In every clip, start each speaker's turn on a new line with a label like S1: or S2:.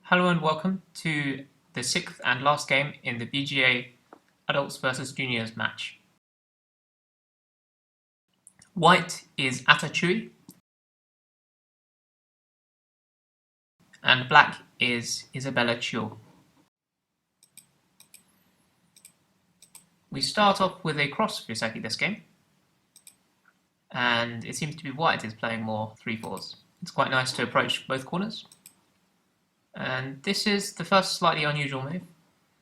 S1: Hello and welcome to the sixth and last game in the BGA Adults vs Juniors match. White is Atachui and black is Isabella Chiu. We start off with a cross Fuseki this game, and it seems to be white is playing more 3-4s. It's quite nice to approach both corners. And this is the first slightly unusual move.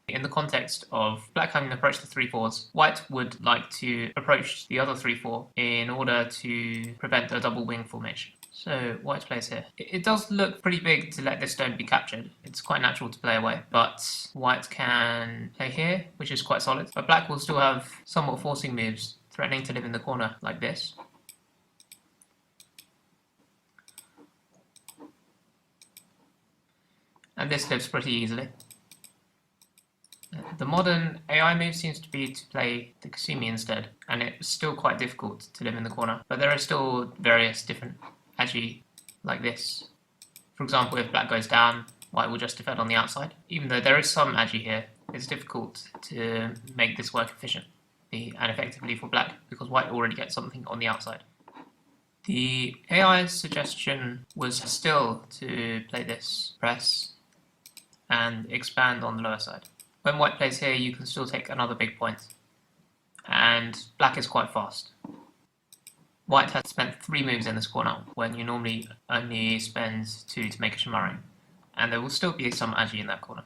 S1: In the context of black having approached the 3-4s, white would like to approach the other 3-4 in order to prevent a double wing formation. So white plays here. It does look pretty big to let this stone be captured. It's quite natural to play away, but white can play here, which is quite solid. But black will still have somewhat forcing moves, threatening to live in the corner like this. And this lives pretty easily. The modern AI move seems to be to play the Kasumi instead, and it's still quite difficult to live in the corner, but there are still various different agi like this. For example, if black goes down, white will just defend on the outside. Even though there is some agi here, it's difficult to make this work efficiently and effectively for black, because white already gets something on the outside. The AI's suggestion was still to play this press and expand on the lower side. When white plays here, you can still take another big point, and black is quite fast. White has spent 3 moves in this corner, when you normally only spend 2 to make a shimari, and there will still be some agi in that corner.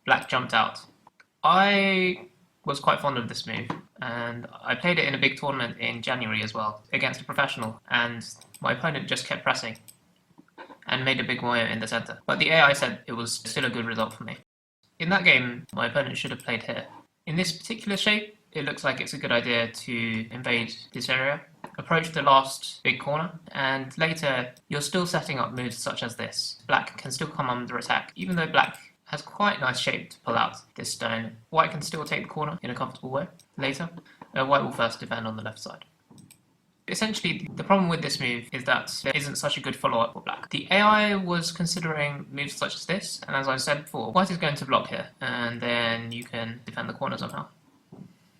S1: Black jumped out. I was quite fond of this move, and I played it in a big tournament in January as well, against a professional, and my opponent just kept pressing and made a big moyo in the center. But the AI said it was still a good result for me. In that game, my opponent should have played here. In this particular shape, it looks like it's a good idea to invade this area, approach the last big corner, and later you're still setting up moves such as this. Black can still come under attack. Even though black has quite nice shape to pull out this stone, white can still take the corner in a comfortable way later. White will first defend on the left side. Essentially, the problem with this move is that there isn't such a good follow-up for black. The AI was considering moves such as this, and as I said before, white is going to block here, and then you can defend the corner somehow.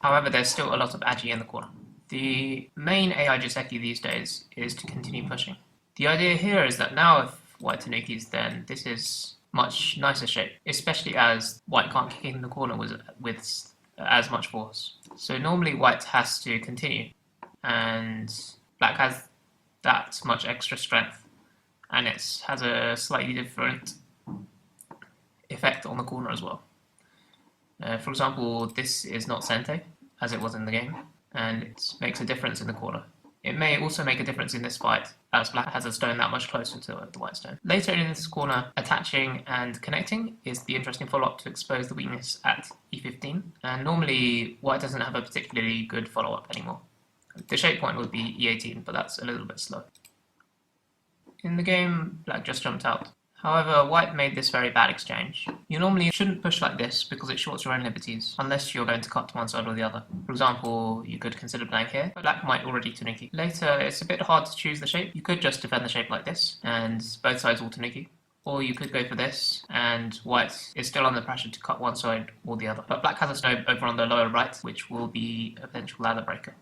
S1: However, there's still a lot of agi in the corner. The main AI Joseki these days is to continue pushing. The idea here is that now if white tanukis, then this is much nicer shape, especially as white can't kick in the corner with as much force. So normally white has to continue, and black has that much extra strength, and it has a slightly different effect on the corner as well. For example, this is not sente, as it was in the game, and it makes a difference in the corner. It may also make a difference in this fight, as black has a stone that much closer to the white stone. Later in this corner, attaching and connecting is the interesting follow-up to expose the weakness at e15, and normally white doesn't have a particularly good follow-up anymore. The shape point would be e18, but that's a little bit slow. In the game, black just jumped out. However, white made this very bad exchange. You normally shouldn't push like this because it shorts your own liberties, unless you're going to cut to one side or the other. For example, you could consider playing here, but black might already tanuki. Later, it's a bit hard to choose the shape. You could just defend the shape like this, and both sides will tanuki. Or you could go for this, and white is still under pressure to cut one side or the other. But black has a stone over on the lower right, which will be a potential ladder breaker.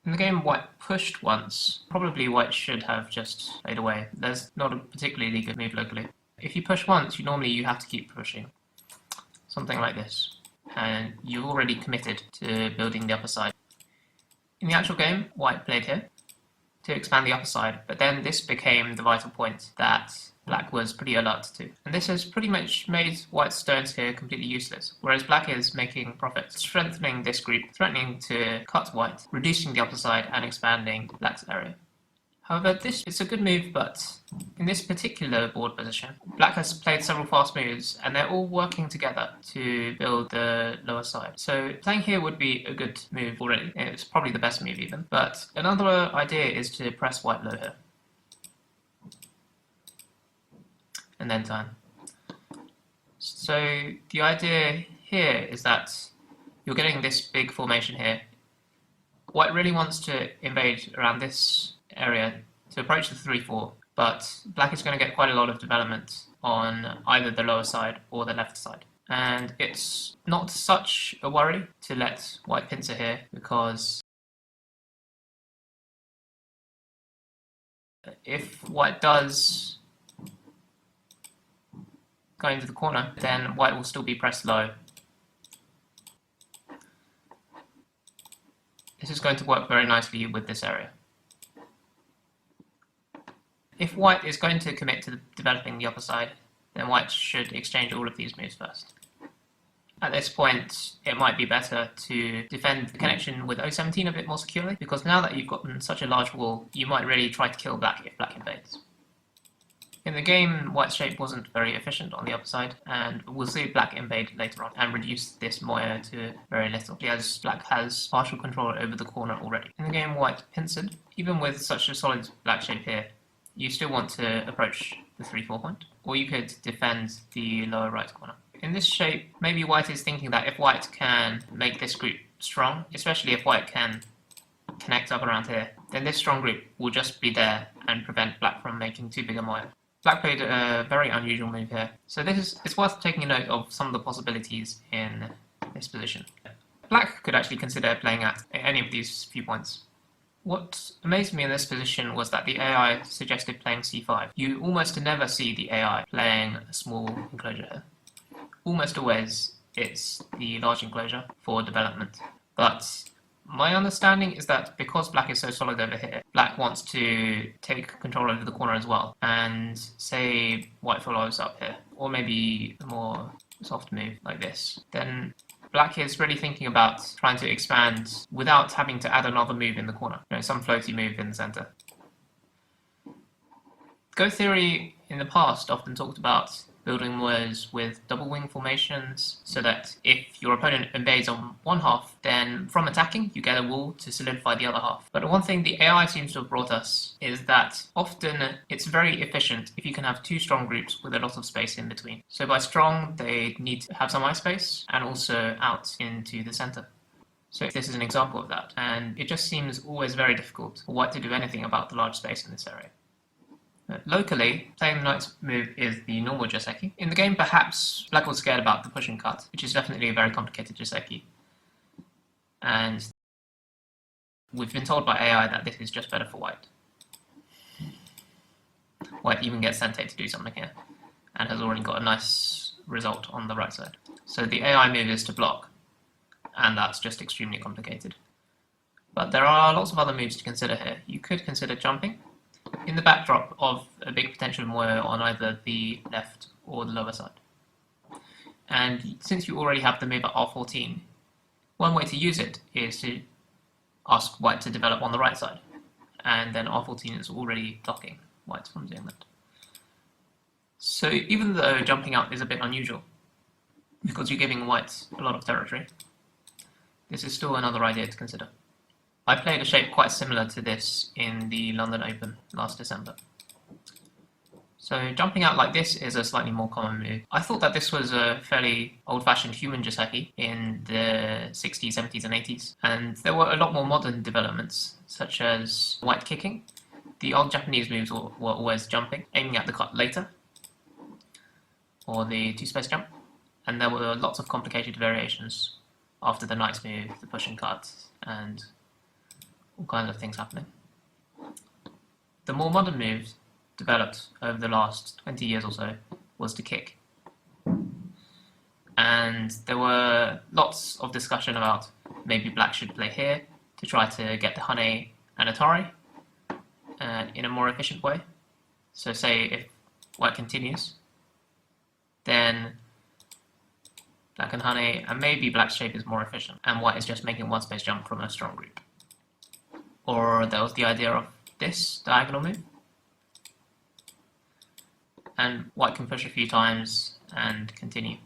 S1: In the game, white pushed once. Probably white should have just played away. There's not a particularly good move locally. If you push once, you have to keep pushing. Something like this. And you've already committed to building the upper side. In the actual game, white played here to expand the upper side, but then this became the vital point that black was pretty alert to. And this has pretty much made white's stones here completely useless, whereas black is making profit, strengthening this group, threatening to cut white, reducing the upper side and expanding black's area. However, this is a good move, but in this particular board position, black has played several fast moves, and they're all working together to build the lower side. So playing here would be a good move already. It's probably the best move even. But another idea is to press white low here, and then turn. So the idea here is that you're getting this big formation here. White really wants to invade around this area to approach the 3-4, but black is going to get quite a lot of development on either the lower side or the left side. And it's not such a worry to let white pincer here, because if white does go into the corner, then white will still be pressed low. This is going to work very nicely with this area. If white is going to commit to developing the upper side, then white should exchange all of these moves first. At this point, it might be better to defend the connection with 017 a bit more securely, because now that you've gotten such a large wall, you might really try to kill black if black invades. In the game, white's shape wasn't very efficient on the upper side, and we'll see black invade later on and reduce this moire to very little, as black has partial control over the corner already. In the game, white pincered. Even with such a solid black shape here, you still want to approach the 3-4 point, or you could defend the lower right corner. In this shape, maybe white is thinking that if white can make this group strong, especially if white can connect up around here, then this strong group will just be there and prevent black from making too big a moire. Black played a very unusual move here, so it's worth taking a note of some of the possibilities in this position. Black could actually consider playing at any of these few points. What amazed me in this position was that the AI suggested playing c5. You almost never see the AI playing a small enclosure here. Almost always it's the large enclosure for development. But my understanding is that because black is so solid over here, black wants to take control over the corner as well, and say white follows up here, or maybe a more soft move like this, then black is really thinking about trying to expand without having to add another move in the corner, some floaty move in the center. Go theory in the past often talked about building moires with double wing formations, so that if your opponent invades on one half, then from attacking you get a wall to solidify the other half. But one thing the AI seems to have brought us is that often it's very efficient if you can have two strong groups with a lot of space in between. So by strong, they need to have some eye space and also out into the center. So this is an example of that, and it just seems always very difficult for white to do anything about the large space in this area. Locally, playing the knight's move is the normal Joseki. In the game, perhaps black was scared about the push and cut, which is definitely a very complicated Joseki. And we've been told by AI that this is just better for white. White even gets Sente to do something here, and has already got a nice result on the right side. So the AI move is to block, and that's just extremely complicated. But there are lots of other moves to consider here. You could consider jumping, in the backdrop of a big potential moire on either the left or the lower side. And since you already have the move at r14, one way to use it is to ask white to develop on the right side, and then r14 is already blocking white from doing that. So even though jumping out is a bit unusual, because you're giving white a lot of territory, this is still another idea to consider. I played a shape quite similar to this in the London Open last December. So jumping out like this is a slightly more common move. I thought that this was a fairly old-fashioned human Joseki in the 60s, 70s and 80s, and there were a lot more modern developments, such as white kicking. The old Japanese moves were always jumping, aiming at the cut later, or the two-space jump, and there were lots of complicated variations after the knight's move, the push and cut, and all kinds of things happening. The more modern moves developed over the last 20 years or so was to kick. And there were lots of discussion about maybe black should play here to try to get the Hane and Atari in a more efficient way. So say if white continues, then black and Hane, and maybe black's shape is more efficient, and white is just making one space jump from a strong group. Or there was the idea of this diagonal move, and white can push a few times and continue.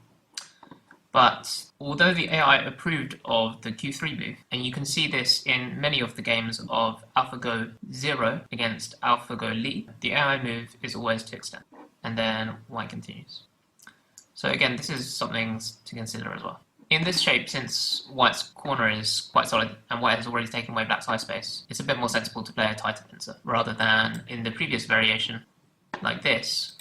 S1: But although the AI approved of the Q3 move, and you can see this in many of the games of AlphaGo 0 against AlphaGo Li, the AI move is always to extend, and then white continues. So again, this is something to consider as well. In this shape, since white's corner is quite solid and white has already taken away black's high space, it's a bit more sensible to play a tighter pincer, rather than in the previous variation, like this,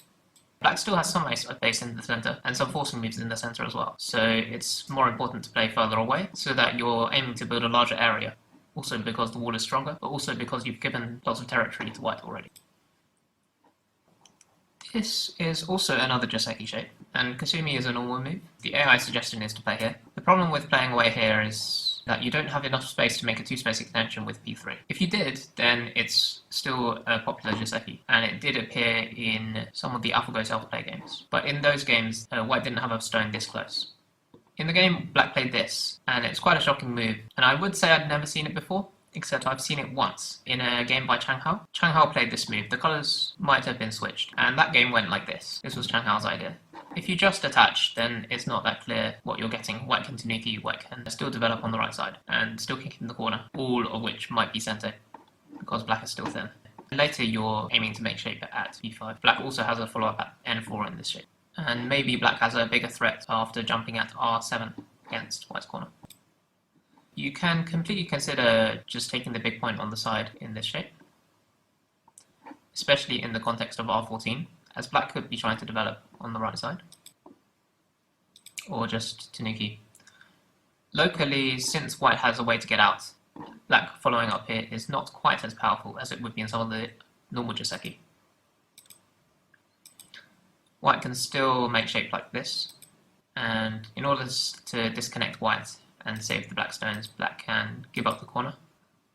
S1: black still has some space in the center and some forcing moves in the center as well. So it's more important to play further away so that you're aiming to build a larger area. Also because the wall is stronger, but also because you've given lots of territory to white already. This is also another Joseki shape, and Kasumi is a normal move. The AI suggestion is to play here. The problem with playing away here is that you don't have enough space to make a two-space extension with p3. If you did, then it's still a popular Joseki, and it did appear in some of the AlphaGo self-play games. But in those games, white didn't have a stone this close. In the game, black played this, and it's quite a shocking move, and I would say I'd never seen it before, except I've seen it once in a game by Chang Hao. Chang Hao played this move. The colours might have been switched, and that game went like this. This was Chang Hao's idea. If you just attach, then it's not that clear what you're getting. White can Tanuki, white can still develop on the right side, and still kick in the corner, all of which might be center, because black is still thin. Later you're aiming to make shape at b5. Black also has a follow-up at n4 in this shape, and maybe black has a bigger threat after jumping at r7 against white's corner. You can completely consider just taking the big point on the side in this shape, especially in the context of r14, as black could be trying to develop on the right side, or just Tanuki. Locally, since white has a way to get out, black following up here is not quite as powerful as it would be in some of the normal Joseki. White can still make shape like this, and in order to disconnect white and save the black stones, black can give up the corner,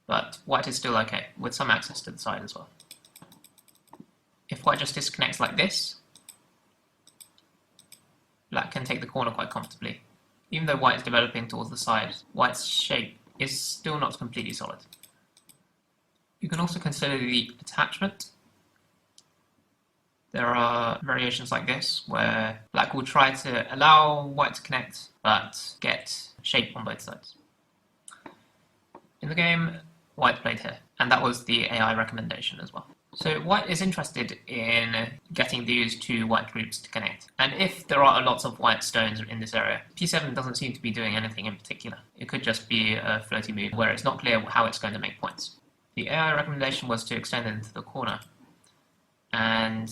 S1: but white is still okay, with some access to the side as well. If white just disconnects like this, black can take the corner quite comfortably. Even though white is developing towards the side, white's shape is still not completely solid. You can also consider the attachment. There are variations like this, where black will try to allow white to connect, but get shape on both sides. In the game, white played here, and that was the AI recommendation as well. So white is interested in getting these two white groups to connect, and if there are lots of white stones in this area, p7 doesn't seem to be doing anything in particular. It could just be a floaty move where it's not clear how it's going to make points. The AI recommendation was to extend it into the corner and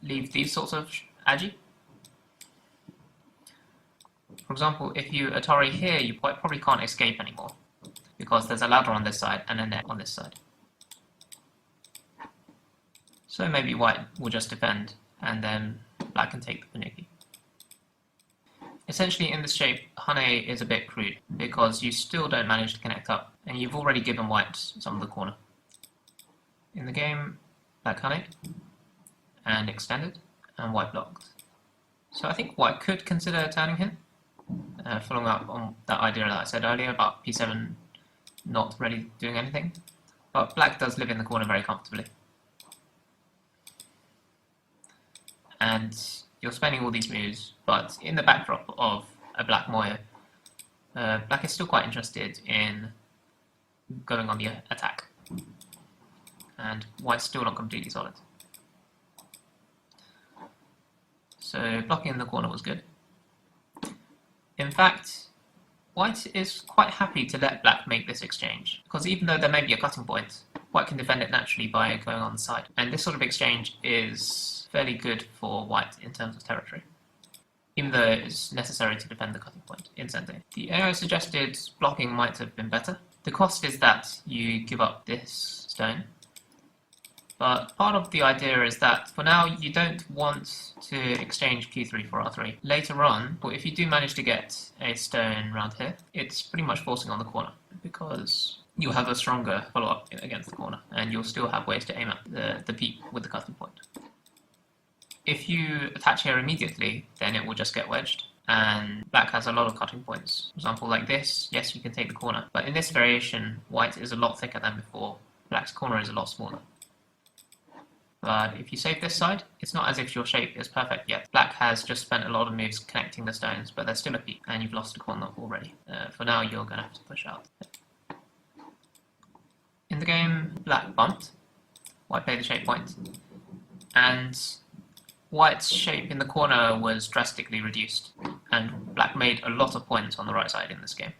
S1: leave these sorts of agi. For example, if you Atari here, you probably can't escape anymore, because there's a ladder on this side and a net on this side. So maybe white will just defend, and then black can take the Tanuki. Essentially, in this shape, Hane is a bit crude, because you still don't manage to connect up, and you've already given white some of the corner. In the game, black Hane, and extended, and white blocked. So I think white could consider turning here, following up on that idea that I said earlier about p7 not really doing anything, but black does live in the corner very comfortably. And you're spending all these moves, but in the backdrop of a black moyo, black is still quite interested in going on the attack, and white's still not completely solid. So blocking in the corner was good. In fact, white is quite happy to let black make this exchange, because even though there may be a cutting point, white can defend it naturally by going on the side. And this sort of exchange is fairly good for white in terms of territory, even though it's necessary to defend the cutting point in center. The AI suggested blocking might have been better. The cost is that you give up this stone, but part of the idea is that for now you don't want to exchange q3 for r3. Later on, but if you do manage to get a stone around here, it's pretty much forcing on the corner, because you'll have a stronger follow-up against the corner, and you'll still have ways to aim at the peak with the cutting point. If you attach here immediately, then it will just get wedged, and black has a lot of cutting points. For example, like this, yes, you can take the corner, but in this variation, white is a lot thicker than before. Black's corner is a lot smaller. But if you save this side, it's not as if your shape is perfect yet. Black has just spent a lot of moves connecting the stones, but there's still a peak, and you've lost a corner already. For now, you're going to have to push out. In the game, black bumped, white played the shape point, and white's shape in the corner was drastically reduced, and black made a lot of points on the right side in this game.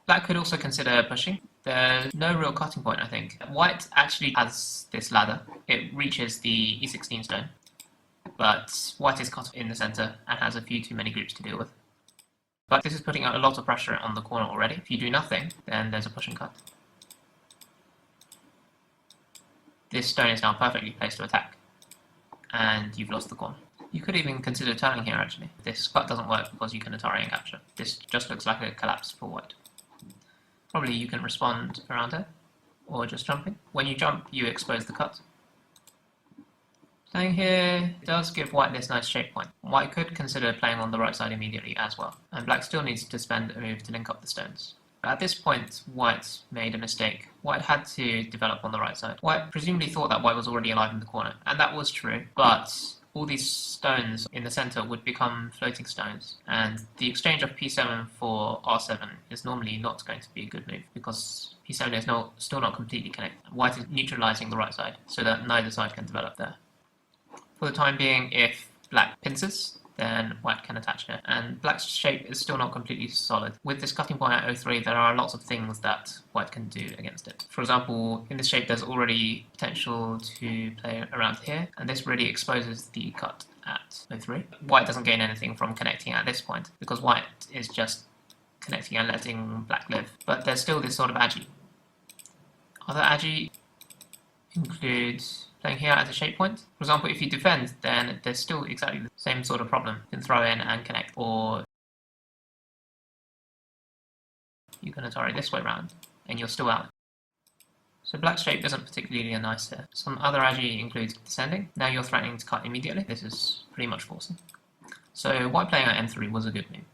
S1: Black could also consider pushing, There's no real cutting point, I think. White actually has this ladder. It reaches the E16 stone, but white is cut in the centre and has a few too many groups to deal with. But this is putting out a lot of pressure on the corner already. If you do nothing, then there's a push and cut. This stone is now perfectly placed to attack, and you've lost the corner. You could even consider turning here actually. This cut doesn't work because you can Atari and capture. This just looks like a collapse for white. Probably you can respond around here, or just jumping. When you jump, you expose the cut. Playing here does give white this nice shape point. White could consider playing on the right side immediately as well, and black still needs to spend a move to link up the stones. At this point, white made a mistake. White had to develop on the right side. White presumably thought that white was already alive in the corner, and that was true, but all these stones in the center would become floating stones, and the exchange of p7 for r7 is normally not going to be a good move, because p7 is still not completely connected. White is neutralizing the right side, so that neither side can develop there. For the time being, if black pinces, then white can attach here, and black's shape is still not completely solid. With this cutting point at 03, there are lots of things that white can do against it. For example, in this shape there's already potential to play around here, and this really exposes the cut at 03. White doesn't gain anything from connecting at this point, because white is just connecting and letting black live. But there's still this sort of agi. Other agi include playing here as a shape point. For example, if you defend, then there's still exactly the same sort of problem. You can throw in and connect, or you can Atari this way around, and you're still out. So black's shape isn't particularly nice here. Some other agi includes descending. Now you're threatening to cut immediately. This is pretty much forcing. So white playing at m3 was a good move,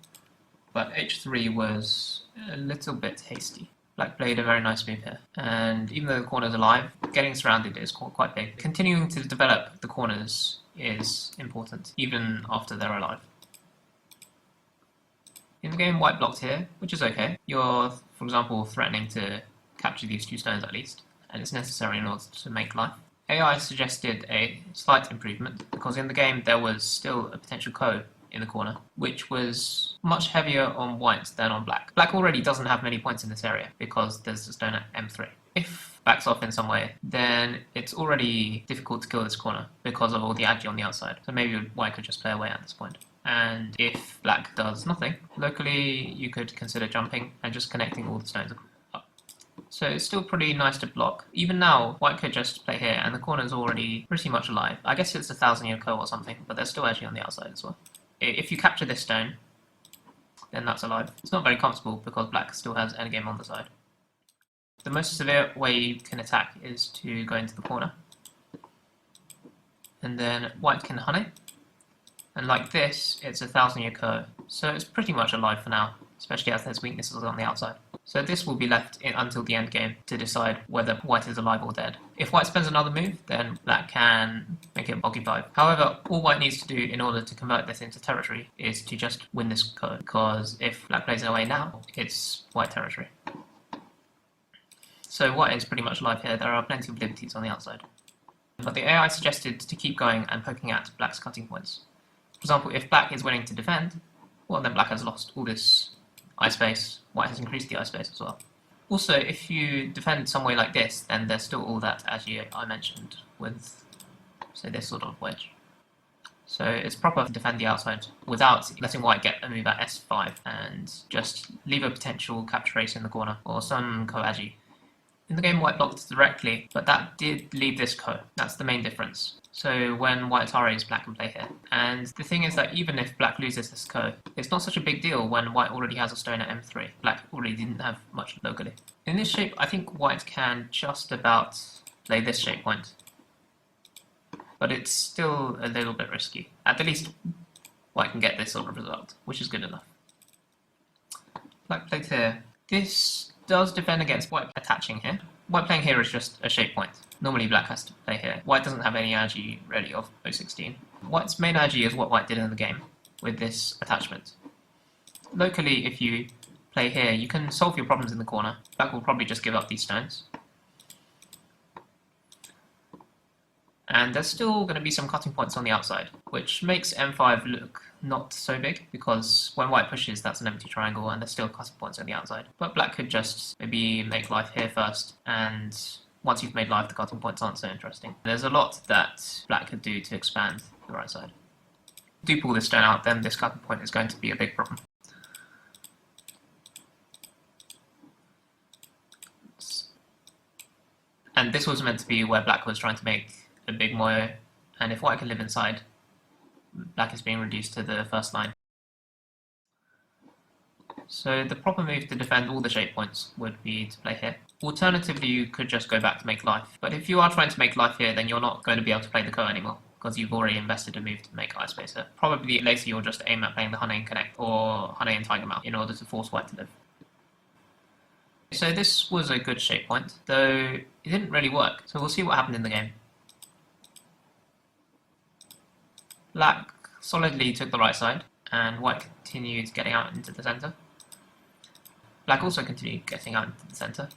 S1: but h3 was a little bit hasty. Black played a very nice move here, and even though the corner's alive, getting surrounded is quite big. Continuing to develop the corners is important, even after they're alive. In the game, white blocked here, which is okay. You're, for example, threatening to capture these two stones at least, and it's necessary in order to make life. AI suggested a slight improvement, because in the game there was still a potential ko in the corner, which was much heavier on white than on black. Black already doesn't have many points in this area because there's a stone at m3. If black's off in some way, then it's already difficult to kill this corner because of all the agi on the outside. So maybe white could just play away at this point. And if black does nothing, locally you could consider jumping and just connecting all the stones up. So it's still pretty nice to block. Even now, white could just play here and the corner's already pretty much alive. I guess it's a 1,000-year ko or something, but there's still agi on the outside as well. If you capture this stone, then that's alive. It's not very comfortable because black still has endgame on the side. The most severe way you can attack is to go into the corner, and then white can honey, and like this, it's a 1,000-year ko, so it's pretty much alive for now, especially as there's weaknesses on the outside. So this will be left until the end game to decide whether white is alive or dead. If white spends another move, then black can make it bogey 5. However, all white needs to do in order to convert this into territory is to just win this ko, because if black plays it away now, it's white territory. So white is pretty much alive here. There are plenty of liberties on the outside. But the AI suggested to keep going and poking at black's cutting points. For example, if black is willing to defend, well then black has lost all this eye space. White has increased the eye space as well. Also, if you defend some way like this, then there's still all that agi I mentioned with, say, this sort of wedge. So it's proper to defend the outside without letting white get a move at s5 and just leave a potential capture race in the corner or some ko agi. In the game, white blocked directly, but that did leave this ko. That's the main difference. So when white Ataris, black can play here. And the thing is that even if black loses this ko, it's not such a big deal when white already has a stone at m3. Black already didn't have much locally. In this shape, I think white can just about play this shape point. But it's still a little bit risky. At the least, white can get this sort of result, which is good enough. Black played here. This does defend against white attaching here. White playing here is just a shape point. Normally black has to play here. White doesn't have any agi ready of 016. White's main agi is what white did in the game, with this attachment. Locally, if you play here, you can solve your problems in the corner. Black will probably just give up these stones. and there's still going to be some cutting points on the outside, which makes M5 look not so big, because when white pushes, that's an empty triangle, and there's still cutting points on the outside. But black could just maybe make life here first, and once you've made life, the cutting points aren't so interesting. There's a lot that black could do to expand the right side. If you do pull this stone out, then this cutting point is going to be a big problem. And this was meant to be where black was trying to make a big moyo, and if white can live inside, black is being reduced to the first line. So the proper move to defend all the shape points would be to play here. Alternatively, you could just go back to make life, but if you are trying to make life here, then you're not going to be able to play the ko anymore, because you've already invested a move to make ice spacer. Probably later you'll just aim at playing the Hane and Connect, or Hane and Tiger Mouth, in order to force white to live. So this was a good shape point, though it didn't really work, so we'll see what happened in the game. Black solidly took the right side, and white continued getting out into the centre. Black also continued getting out into the centre.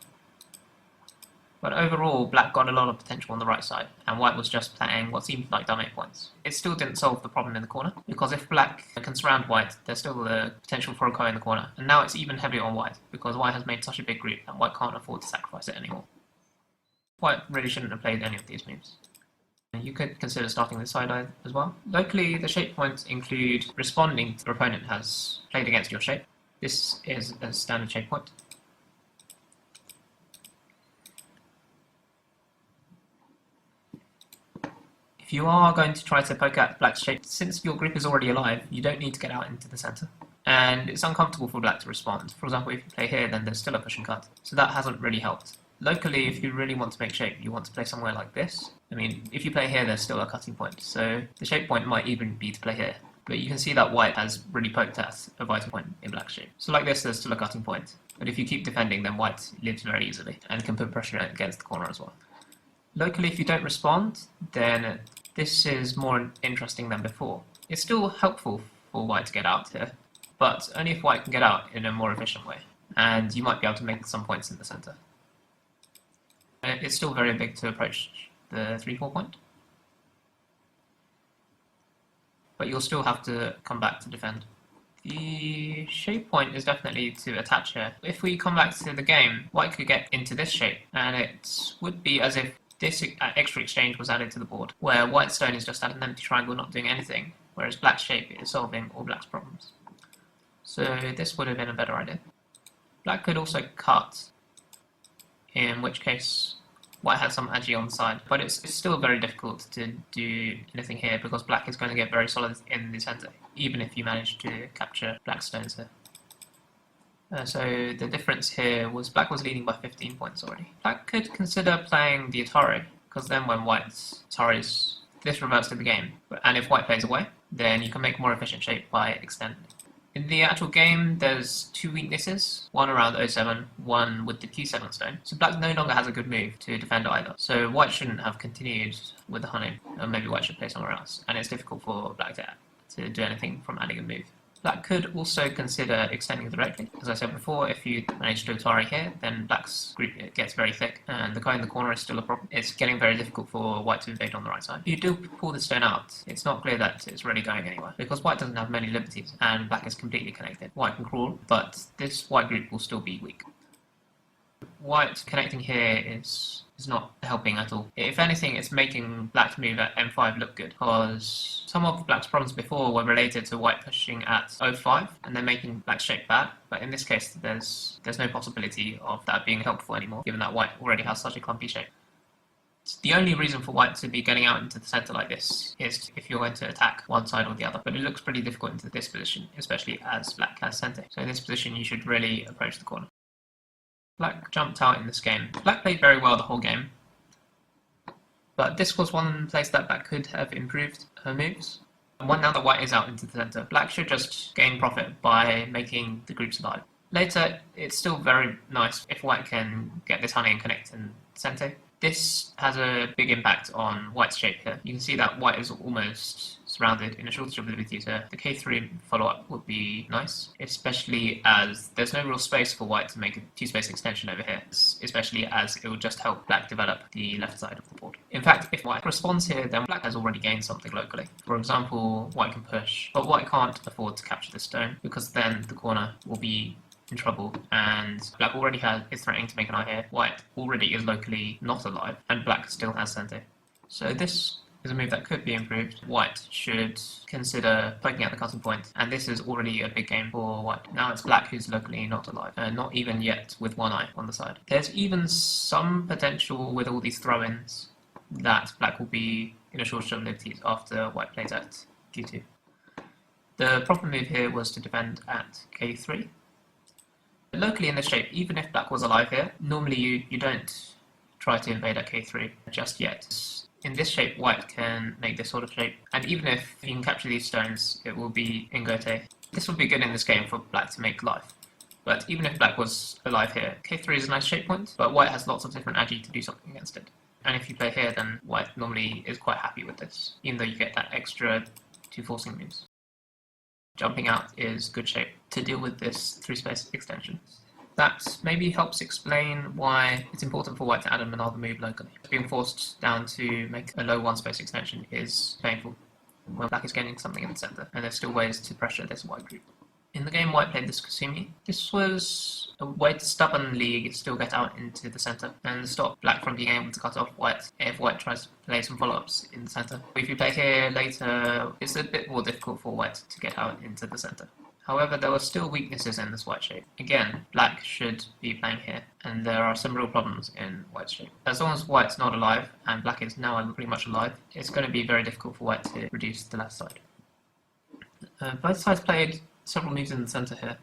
S1: But overall, black got a lot of potential on the right side, and white was just playing what seemed like dumb 8 points. It still didn't solve the problem in the corner, because if black can surround white, there's still the potential for a ko in the corner, and now it's even heavier on white, because white has made such a big group that white can't afford to sacrifice it anymore. White really shouldn't have played any of these moves. You could consider starting this side as well. Locally, the shape points include responding to your opponent has played against your shape. This is a standard shape point. If you are going to try to poke at black's shape, since your group is already alive, you don't need to get out into the centre. And it's uncomfortable for black to respond. For example, if you play here, then there's still a push and cut. So that hasn't really helped. Locally, if you really want to make shape, you want to play somewhere like this. I mean, if you play here, there's still a cutting point. So the shape point might even be to play here. But you can see that white has really poked at a vital point in black's shape. So like this, there's still a cutting point. But if you keep defending, then white lives very easily and can put pressure against the corner as well. Locally, if you don't respond, then this is more interesting than before. It's still helpful for white to get out here, but only if white can get out in a more efficient way, and you might be able to make some points in the centre. It's still very big to approach the 3-4 point, but you'll still have to come back to defend. The shape point is definitely to attach here. If we come back to the game, white could get into this shape, and it would be as if this extra exchange was added to the board, where white stone is just at an empty triangle not doing anything, whereas black's shape is solving all black's problems. So this would have been a better idea. Black could also cut, in which case white has some agi on the side, but it's still very difficult to do anything here because black is going to get very solid in the centre, even if you manage to capture black stones here. So the difference here was black was leading by 15 points already. Black could consider playing the Atari, because then when white's Atari's, this reverts to the game. And if white plays away, then you can make more efficient shape by extending. In the actual game, there's two weaknesses, one around 07, one with the Q7 stone. So black no longer has a good move to defend either. So white shouldn't have continued with the Hane, or maybe white should play somewhere else. And it's difficult for black to do anything from adding a move. Black could also consider extending directly. As I said before, if you manage to Atari here, then black's group gets very thick, and the ko in the corner is still a problem. It's getting very difficult for white to invade on the right side. If you do pull the stone out, it's not clear that it's really going anywhere, because white doesn't have many liberties, and black is completely connected. White can crawl, but this white group will still be weak. White connecting here is not helping at all. If anything, it's making black's move at M5 look good, because some of black's problems before were related to white pushing at 05 and then making black's shape bad, but in this case there's no possibility of that being helpful anymore, given that white already has such a clumpy shape. The only reason for white to be getting out into the centre like this is if you're going to attack one side or the other, but it looks pretty difficult into this position, especially as black has centre. So in this position you should really approach the corner. Black jumped out in this game. Black played very well the whole game, but this was one place that black could have improved her moves. And now that white is out into the centre, black should just gain profit by making the group survive. Later, it's still very nice if white can get this Hane and Connect in centre. This has a big impact on white's shape here. You can see that white is almost surrounded in a shortage of liberties here, the k3 follow-up would be nice, especially as there's no real space for white to make a two-space extension over here, especially as it will just help black develop the left side of the board. In fact, if white responds here, then black has already gained something locally. For example, white can push, but white can't afford to capture this stone, because then the corner will be in trouble, and black already is threatening to make an eye here. White already is locally not alive, and black still has center. So this is a move that could be improved. White should consider poking at the cutting point, and this is already a big game for white. Now it's black who's locally not alive, not even yet with one eye on the side. There's even some potential with all these throw-ins that black will be in a shortage of liberties after white plays at d2. The proper move here was to defend at k3. Locally in this shape, even if black was alive here, normally you don't try to invade at k3 just yet. In this shape, white can make this sort of shape, and even if you can capture these stones, it will be in gote. This would be good in this game for black to make life. But even if black was alive here, k3 is a nice shape point, but white has lots of different agi to do something against it. And if you play here, then white normally is quite happy with this, even though you get that extra two forcing moves. Jumping out is good shape to deal with this three-space extension. That maybe helps explain why it's important for white to add another move locally. Being forced down to make a low one-space extension is painful when black is gaining something in the center, and there's still ways to pressure this white group. In the game white played this Kasumi. This was a way to stubbornly still get out into the center and stop black from being able to cut off white if white tries to play some follow-ups in the center. If you play here later, it's a bit more difficult for white to get out into the center. However, there were still weaknesses in this white shape. Again, black should be playing here, and there are some real problems in white's shape. As long as white's not alive, and black is now pretty much alive, it's going to be very difficult for white to reduce the left side. Both sides played several moves in the center here,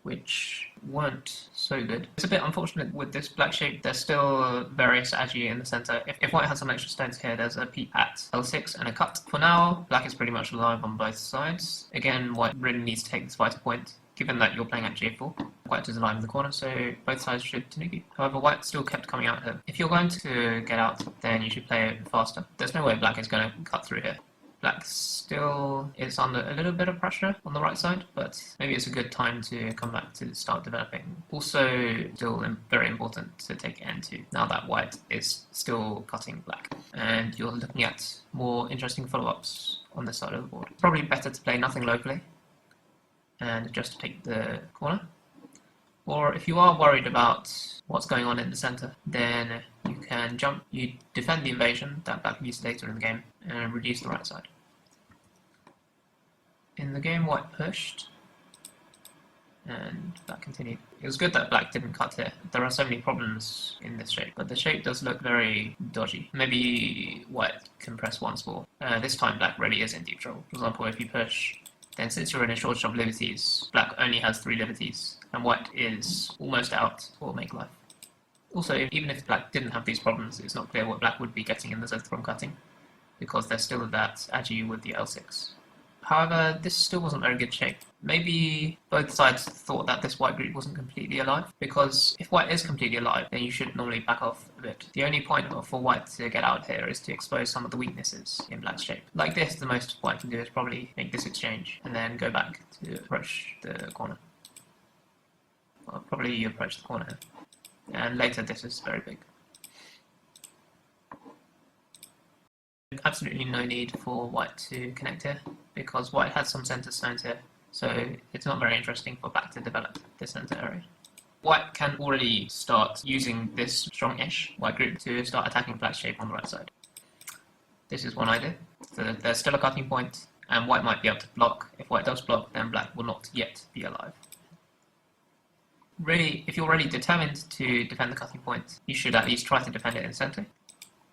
S1: which weren't so good. It's a bit unfortunate with this black shape. There's still various agi in the center. If white has some extra stones here, there's a peep at L6 and a cut. For now, black is pretty much alive on both sides. Again, white really needs to take this vital point, given that you're playing at j4. White is alive in the corner, so both sides should tanuki. However, white still kept coming out here. If you're going to get out, then you should play it faster. There's no way black is going to cut through here. Black still is under a little bit of pressure on the right side, but maybe it's a good time to come back to start developing. Also, still very important to take n2, now that white is still cutting black. And you're looking at more interesting follow-ups on this side of the board. Probably better to play nothing locally, and just take the corner. Or if you are worried about what's going on in the center, then you can jump, you defend the invasion that black used later in the game, and reduce the right side. In the game, white pushed, and black continued. It was good that black didn't cut here. There are so many problems in this shape, but the shape does look very dodgy. Maybe white can press once more. This time black really is in deep trouble. For example, if you push, then since you're in a shortage of liberties, black only has 3 liberties, and white is almost out for make life. Also, even if black didn't have these problems, it's not clear what black would be getting in the center from cutting, because there's still that agi with the L6. However, this still wasn't very good shape. Maybe both sides thought that this white group wasn't completely alive, because if white is completely alive, then you should normally back off a bit. The only point for white to get out here is to expose some of the weaknesses in black's shape. Like this, the most white can do is probably make this exchange, and then go back to approach the corner. Well, probably you approach the corner, and later this is very big. Absolutely no need for white to connect here, because white has some center stones here, so it's not very interesting for black to develop this center area. White can already start using this strong-ish white group to start attacking black's shape on the right side. This is one idea. So there's still a cutting point, and white might be able to block. If white does block, then black will not yet be alive. Really, if you're already determined to defend the cutting point, you should at least try to defend it in the center.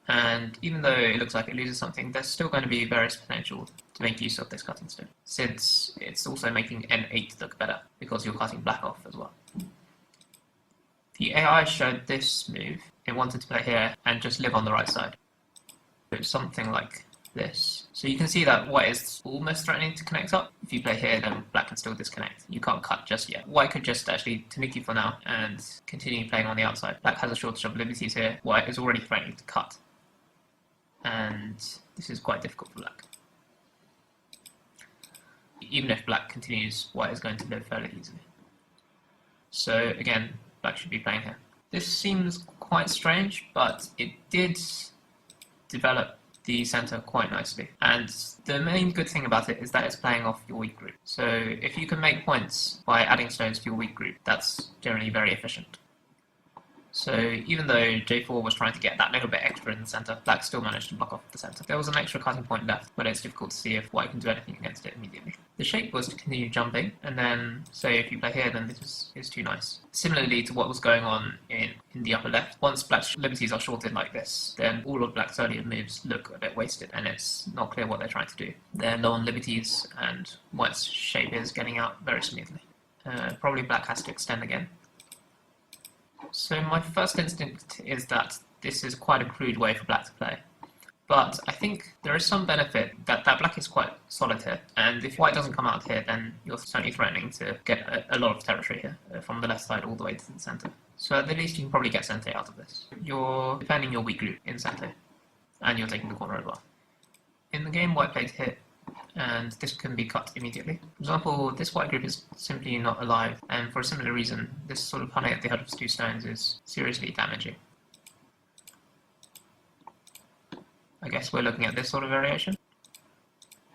S1: And even though it looks like it loses something, there's still going to be various potential to make use of this cutting stone, since it's also making n8 look better, because you're cutting black off as well. The AI showed this move. It wanted to play here and just live on the right side. It's something like this. So you can see that white is almost threatening to connect up. If you play here, then black can still disconnect. You can't cut just yet. White could just actually tanuki for now and continue playing on the outside. Black has a shortage of liberties here. White is already threatening to cut, and this is quite difficult for black. Even if black continues, white is going to live fairly easily. So again, black should be playing here. This seems quite strange, but it did develop the center quite nicely. And the main good thing about it is that it's playing off your weak group. So if you can make points by adding stones to your weak group, that's generally very efficient. So even though J4 was trying to get that little bit extra in the center, black still managed to block off the center. There was an extra cutting point left, but it's difficult to see if white can do anything against it immediately. The shape was to continue jumping, and then say if you play here, then this is too nice. Similarly to what was going on in the upper left, once black's liberties are shorted like this, then all of black's earlier moves look a bit wasted, and it's not clear what they're trying to do. They're low on liberties, and white's shape is getting out very smoothly. Probably black has to extend again. So my first instinct is that this is quite a crude way for black to play. But I think there is some benefit that black is quite solid here, and if white doesn't come out here, then you're certainly threatening to get a lot of territory here, from the left side all the way to the center. So at the least you can probably get center out of this. You're defending your weak group in center, and you're taking the corner as well. In the game, white played here, and this can be cut immediately. For example, this white group is simply not alive, and for a similar reason, this sort of honey at the head of 2 stones is seriously damaging. I guess we're looking at this sort of variation.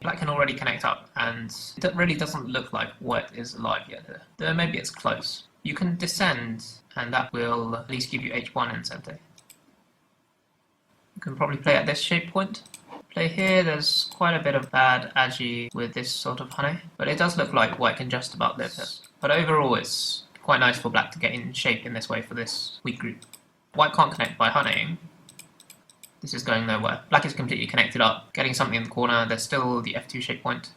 S1: Black can already connect up, and it really doesn't look like white is alive yet here. Though maybe it's close. You can descend, and that will at least give you h1 in center. You can probably play at this shape point. Play here, there's quite a bit of bad agi with this sort of honey, but it does look like white can just about live here. But overall, it's quite nice for black to get in shape in this way for this weak group. White can't connect by honeying. This is going nowhere. Black is completely connected up, getting something in the corner. There's still the f2 shape point.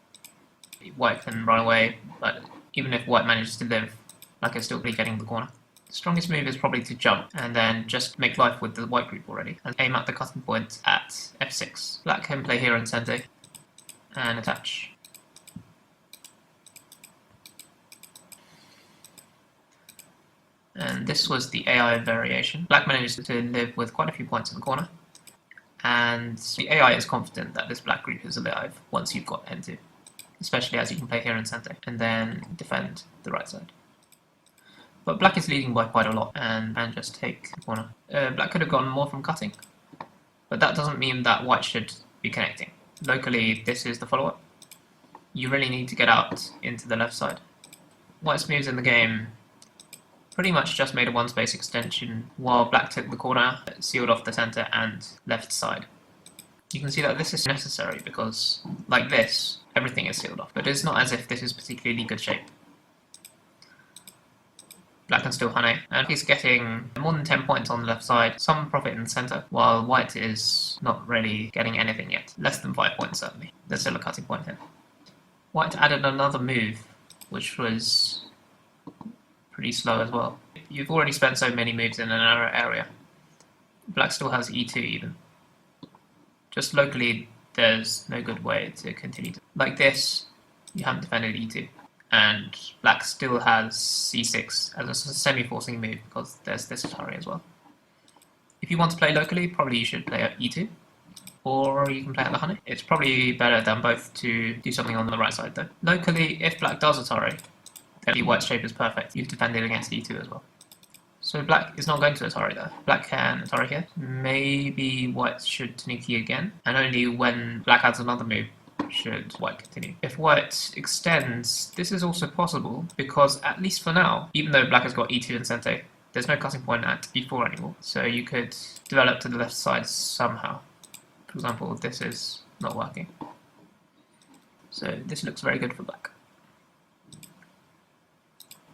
S1: White can run away, but even if white manages to live, black is still getting the corner. The strongest move is probably to jump and then just make life with the white group already and aim at the cutting point at f6. Black can play here in center and attach. And this was the AI variation. Black managed to live with quite a few points in the corner, and the AI is confident that this black group is alive once you've got n2, especially as you can play here in center and then defend the right side. But black is leading by quite a lot and just take the corner. Black could have gotten more from cutting, but that doesn't mean that white should be connecting. Locally, this is the follow-up. You really need to get out into the left side. White's moves in the game pretty much just made a one-space extension while black took the corner, sealed off the center and left side. You can see that this is necessary because, like this, everything is sealed off, but it's not as if this is particularly good shape. Black can still honey, and he's getting more than 10 points on the left side, some profit in the center, while white is not really getting anything yet. Less than 5 points certainly. There's still a cutting point here. White added another move, which was pretty slow as well. You've already spent so many moves in an narrow area. Black still has e2 even. Just locally, there's no good way to continue. Like this, you haven't defended e2. And black still has c6 as a semi-forcing move because there's this Atari as well. If you want to play locally, probably you should play at e2, or you can play at the honey. It's probably better than both to do something on the right side though. Locally, if black does Atari, then white's shape is perfect. You've defended against e2 as well. So black is not going to Atari there. Black can Atari here. Maybe white should Tanuki again, and only when black adds another move should white continue. If white extends, this is also possible because, at least for now, even though black has got e2 in center, there's no cutting point at e4 anymore. So you could develop to the left side somehow. For example, this is not working. So this looks very good for black.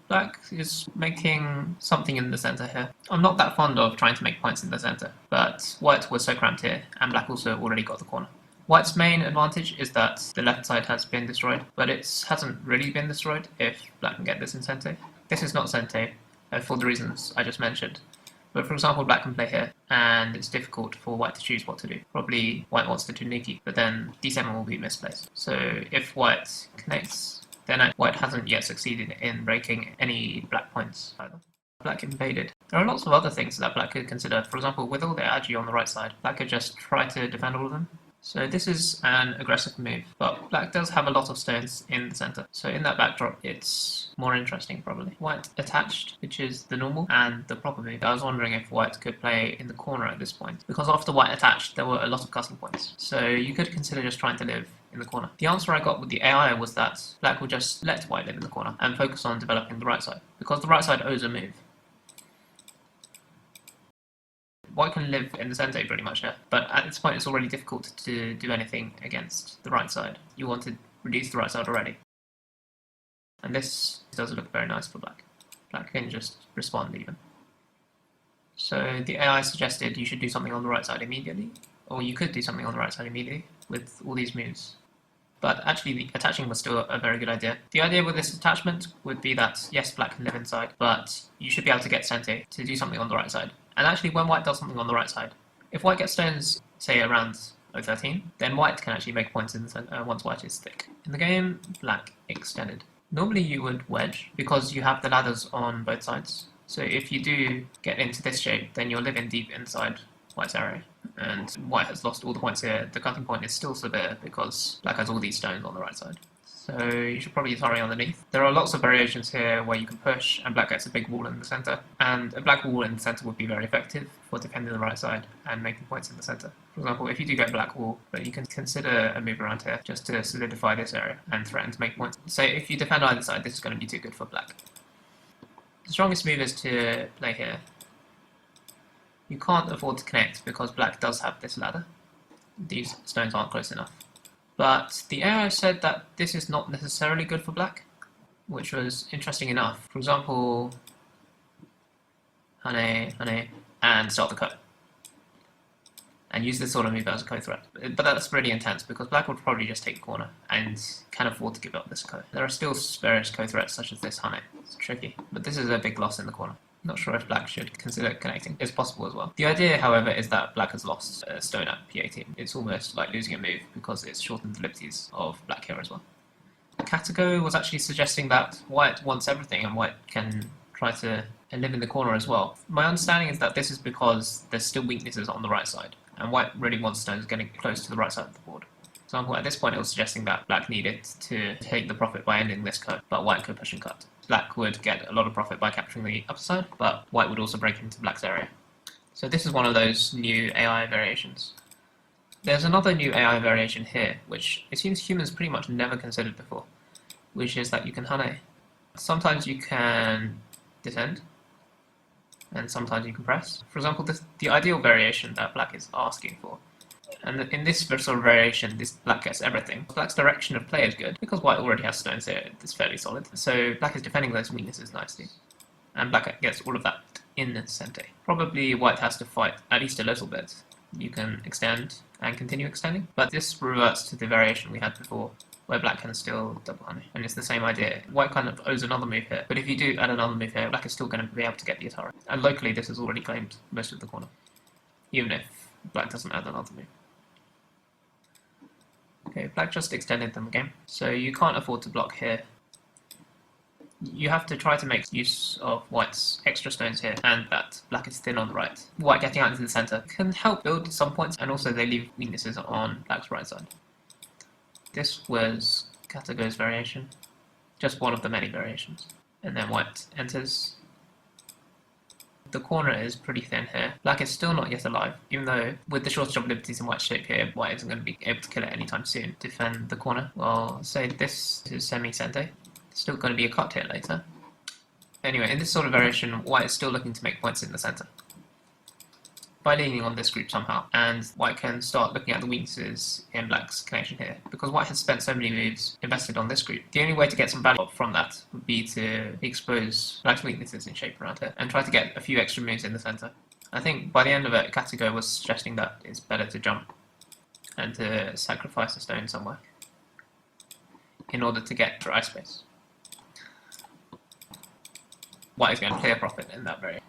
S1: Black is making something in the center here. I'm not that fond of trying to make points in the center, but white was so cramped here, and black also already got the corner. White's main advantage is that the left side has been destroyed, but it hasn't really been destroyed if black can get this in center. This is not center for the reasons I just mentioned. But for example, black can play here, and it's difficult for white to choose what to do. Probably white wants to Tanuki, but then d7 will be misplaced. So if white connects, then white hasn't yet succeeded in breaking any black points either. Black invaded. There are lots of other things that black could consider. For example, with all the agi on the right side, black could just try to defend all of them. So this is an aggressive move, but black does have a lot of stones in the center. So in that backdrop, it's more interesting probably. White attached, which is the normal and the proper move. I was wondering if white could play in the corner at this point, because after white attached, there were a lot of cutting points. So you could consider just trying to live in the corner. The answer I got with the AI was that black will just let white live in the corner and focus on developing the right side, because the right side owes a move. White can live in the center pretty much here, but at this point it's already difficult to do anything against the right side. You want to reduce the right side already. And this doesn't look very nice for black. Black can just respond even. So the AI suggested you should do something on the right side immediately, or you could do something on the right side immediately with all these moves. But actually the attaching was still a very good idea. The idea with this attachment would be that yes, black can live inside, but you should be able to get Sente to do something on the right side. And actually when white does something on the right side, if white gets stones, say around 013, then white can actually make points in the center once white is thick. In the game, black extended. Normally you would wedge, because you have the ladders on both sides. So if you do get into this shape, then you're living deep inside white's area. And white has lost all the points here. The cutting point is still severe because black has all these stones on the right side. So you should probably tarry underneath. There are lots of variations here where you can push and black gets a big wall in the center. And a black wall in the center would be very effective for defending the right side and making points in the center. For example, if you do get black wall, but you can consider a move around here just to solidify this area and threaten to make points. So if you defend either side, this is going to be too good for black. The strongest move is to play here. You can't afford to connect because black does have this ladder. These stones aren't close enough. But the AI said that this is not necessarily good for black, which was interesting enough. For example, Hane, and start the code. And use this sort of move as a code threat. But that's really intense because black would probably just take the corner and can afford to give up this code. There are still various code threats such as this Hane. It's tricky, but this is a big loss in the corner. Not sure if black should consider connecting. It's possible as well. The idea, however, is that black has lost a stone at P18. It's almost like losing a move because it's shortened the liberties of black here as well. Katago was actually suggesting that white wants everything and white can try to live in the corner as well. My understanding is that this is because there's still weaknesses on the right side and white really wants stones getting close to the right side of the board. For example, at this point it was suggesting that black needed to take the profit by ending this code, but white could push and cut. Black would get a lot of profit by capturing the upper side, but white would also break into black's area. So this is one of those new AI variations. There's another new AI variation here, which it seems humans pretty much never considered before, which is that you can Hane. Sometimes you can descend, and sometimes you can press. For example, the ideal variation that black is asking for. And in this sort of variation, this black gets everything. Black's direction of play is good, because white already has stones here, it's fairly solid. So black is defending those weaknesses nicely. And black gets all of that in Sente. Probably white has to fight at least a little bit. You can extend and continue extending, but this reverts to the variation we had before, where black can still double Hane. And it's the same idea. White kind of owes another move here, but if you do add another move here, black is still going to be able to get the Atari. And locally this has already claimed most of the corner, even if black doesn't add another move. Okay, black just extended them again, so you can't afford to block here. You have to try to make use of white's extra stones here, and that black is thin on the right. White getting out into the center can help build some points, and also they leave weaknesses on black's right side. This was Katago's variation, just one of the many variations. And then white enters. The corner is pretty thin here. Black is still not yet alive, even though with the shortage of liberties in white's shape here, white isn't going to be able to kill it anytime soon. Defend the corner. Well, say this is semi-Sente. Still going to be a cut here later. Anyway, in this sort of variation, white is still looking to make points in the center by leaning on this group somehow, and white can start looking at the weaknesses in black's connection here. Because white has spent so many moves invested on this group, the only way to get some value from that would be to expose black's weaknesses in shape around here, and try to get a few extra moves in the center. I think by the end of it, Katago was suggesting that it's better to jump and to sacrifice a stone somewhere in order to get dry space. White is going to clear profit in that variation.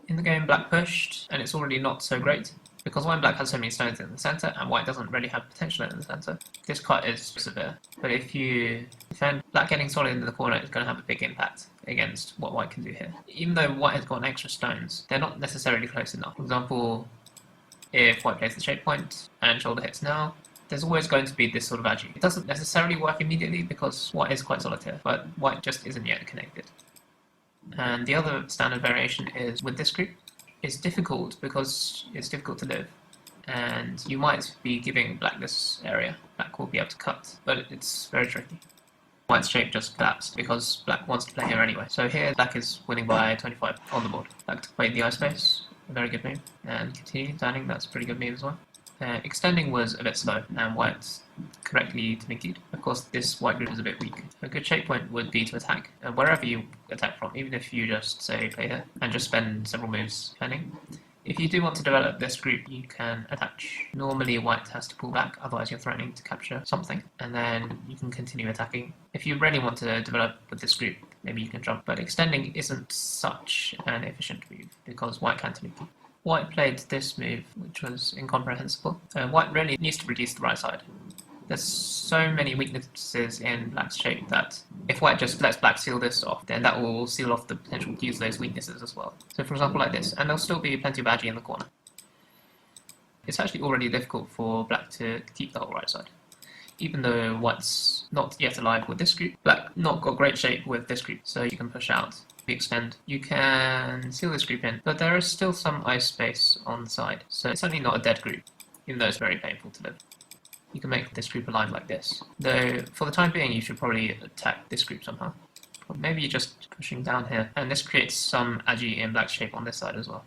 S1: In the game, black pushed, and it's already not so great, because when black has so many stones in the center, and white doesn't really have potential in the center, this cut is severe. But if you defend, black getting solid into the corner is going to have a big impact against what white can do here. Even though white has got extra stones, they're not necessarily close enough. For example, if white plays the shape point and shoulder hits now, there's always going to be this sort of agi. It doesn't necessarily work immediately because white is quite solid here, but white just isn't yet connected. And the other standard variation is with this group. It's difficult because it's difficult to live, and you might be giving black this area. Black will be able to cut, but it's very tricky. White's shape just collapsed because black wants to play here anyway. So here black is winning by 25 on the board. Black took away the eye space, a very good move, and continue standing, that's a pretty good move as well. Extending was a bit slow, and white correctly Tanuki'd. Of course, this white group is a bit weak. A good shape point would be to attack, wherever you attack from, even if you just, say, play here, and just spend several moves defending. If you do want to develop this group, you can attach. Normally white has to pull back, otherwise you're threatening to capture something, and then you can continue attacking. If you really want to develop with this group, maybe you can jump, but extending isn't such an efficient move, because white can't Tanuki. White played this move, which was incomprehensible. White really needs to reduce the right side. There's so many weaknesses in black's shape that if white just lets black seal this off, then that will seal off the potential to use those weaknesses as well. So for example like this, and there'll still be plenty of agi in the corner. It's actually already difficult for black to keep the whole right side. Even though white's not yet alive with this group, black not got great shape with this group, so you can push out. Extend, you can seal this group in, but there is still some ice space on the side, so it's certainly not a dead group, even though it's very painful to live. You can make this group alive like this, though for the time being you should probably attack this group somehow. Maybe just pushing down here, and this creates some agi in black shape on this side as well.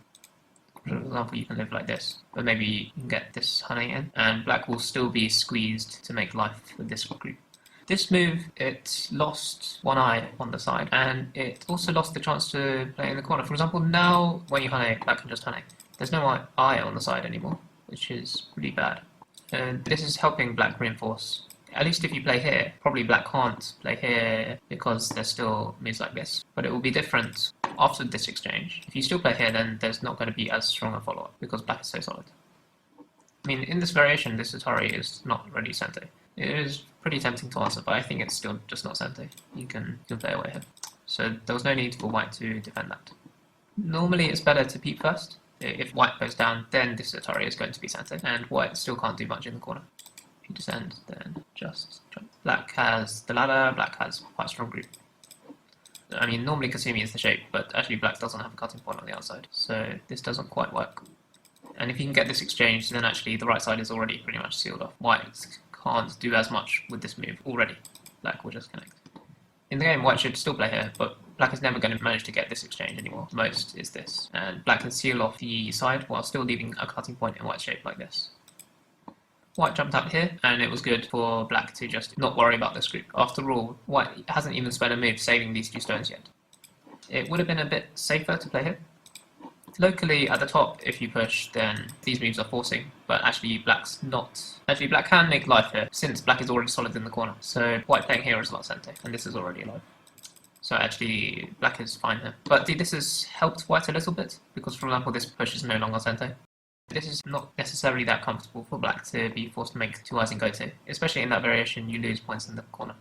S1: For example, you can live like this, but maybe you can get this honey in, and black will still be squeezed to make life with this group. This move, it lost one eye on the side, and it also lost the chance to play in the corner. For example, now when you honey, black can just honey. There's no eye on the side anymore, which is really bad. And this is helping black reinforce. At least if you play here, probably black can't play here because there's still moves like this. But it will be different after this exchange. If you still play here, then there's not going to be as strong a follow-up because black is so solid. I mean, in this variation, this Atari is not really sente. It is pretty tempting to answer, but I think it's still just not sente. You can play away here. So there was no need for white to defend that. Normally it's better to peep first. If white goes down, then this Atari is going to be sente, and white still can't do much in the corner. If you descend, then just jump. Black has the ladder, black has quite a strong group. I mean, normally Kasumi is the shape, but actually black doesn't have a cutting point on the outside, so this doesn't quite work. And if you can get this exchange, then actually the right side is already pretty much sealed off. White can't do as much with this move already. Black will just connect. In the game, white should still play here, but black is never going to manage to get this exchange anymore. Most is this. And black can seal off the side while still leaving a cutting point in white's shape like this. White jumped out here, and it was good for black to just not worry about this group. After all, white hasn't even spent a move saving these two stones yet. It would have been a bit safer to play here. Locally, at the top, if you push, then these moves are forcing, but actually black's not. Actually, black can make life here, since black is already solid in the corner. So white playing here is a lot sente, and this is already alive. So actually, black is fine here. But this has helped white a little bit, because for example, this push is no longer sente. This is not necessarily that comfortable for black to be forced to make two eyes and go to, especially in that variation, you lose points in the corner.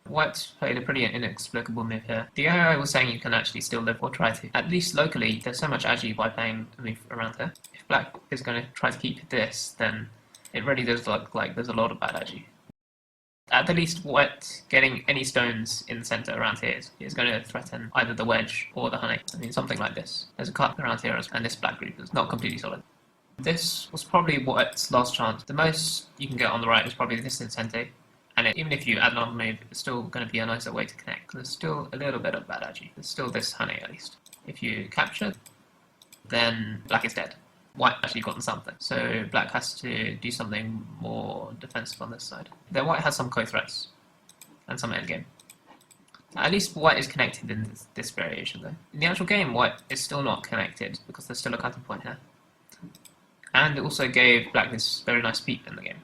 S1: White played a pretty inexplicable move here. The AI was saying you can actually still live or try to. At least locally, there's so much agi by playing a move around here. If black is going to try to keep this, then it really does look like there's a lot of bad agi. At the least, white getting any stones in the centre around here is going to threaten either the wedge or the honey. I mean, something like this. There's a cut around here, and this black group is not completely solid. This was probably white's last chance. The most you can get on the right is probably this in cente. And even if you add another move, it's still going to be a nicer way to connect. There's still a little bit of bad agi. There's still this honey at least. If you capture, then black is dead. White actually gotten something, so black has to do something more defensive on this side. Then white has some co-threats and some endgame. At least white is connected in this variation though. In the actual game, white is still not connected because there's still a cutting point here. And it also gave black this very nice peep in the game.